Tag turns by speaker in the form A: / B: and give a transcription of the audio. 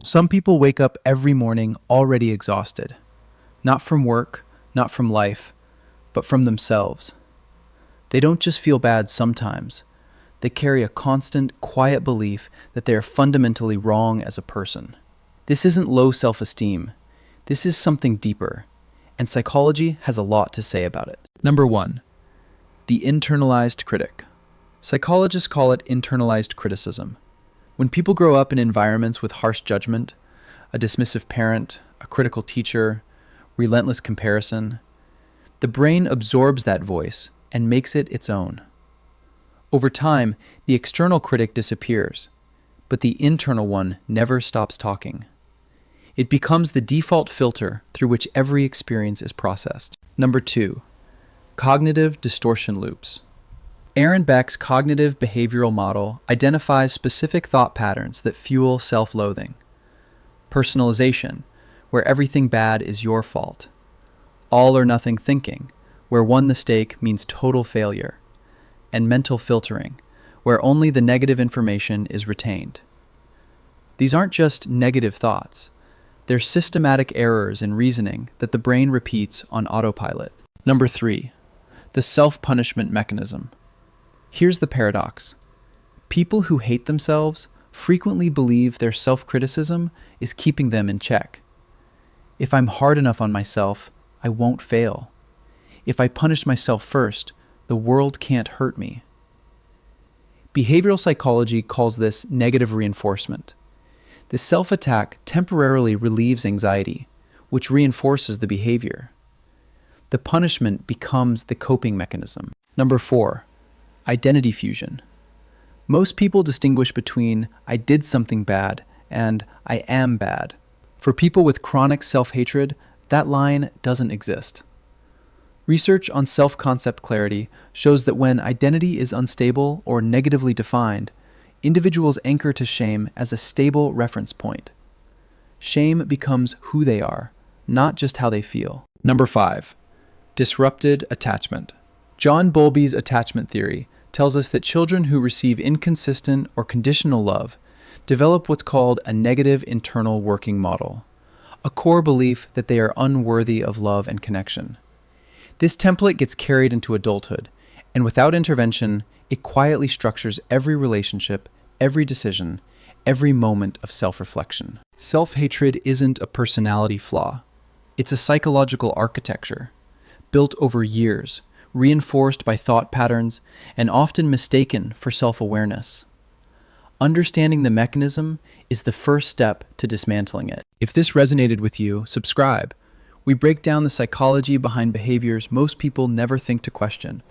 A: Some people wake up every morning already exhausted, not from work, not from life, but from themselves. They don't just feel bad sometimes, they carry a constant, quiet belief that they are fundamentally wrong as a person. This isn't low self-esteem, this is something deeper, and psychology has a lot to say about it. Number 1. The internalized critic. Psychologists call it internalized criticism. When people grow up in environments with harsh judgment, a dismissive parent, a critical teacher, relentless comparison, the brain absorbs that voice and makes it its own. Over time, the external critic disappears, but the internal one never stops talking. It becomes the default filter through which every experience is processed. Number 2. Cognitive distortion loops. Aaron Beck's cognitive behavioral model identifies specific thought patterns that fuel self-loathing. Personalization, where everything bad is your fault. All or nothing thinking, where one mistake means total failure. And mental filtering, where only the negative information is retained. These aren't just negative thoughts. They're systematic errors in reasoning that the brain repeats on autopilot. Number 3. The self-punishment mechanism. Here's the paradox. People who hate themselves frequently believe their self-criticism is keeping them in check. If I'm hard enough on myself, I won't fail. If I punish myself first, the world can't hurt me. Behavioral psychology calls this negative reinforcement. The self-attack temporarily relieves anxiety, which reinforces the behavior. The punishment becomes the coping mechanism. Number 4. Identity fusion. Most people distinguish between I did something bad and I am bad. For people with chronic self-hatred, that line doesn't exist. Research on self-concept clarity shows that when identity is unstable or negatively defined, individuals anchor to shame as a stable reference point. Shame becomes who they are, not just how they feel. Number 5. Disrupted attachment. John Bowlby's attachment theory tells us that children who receive inconsistent or conditional love develop what's called a negative internal working model, a core belief that they are unworthy of love and connection. This template gets carried into adulthood, and without intervention, it quietly structures every relationship, every decision, every moment of self-reflection. Self-hatred isn't a personality flaw. It's a psychological architecture, built over years, reinforced by thought patterns, and often mistaken for self-awareness. Understanding the mechanism is the first step to dismantling it. If this resonated with you, subscribe. We break down the psychology behind behaviors most people never think to question.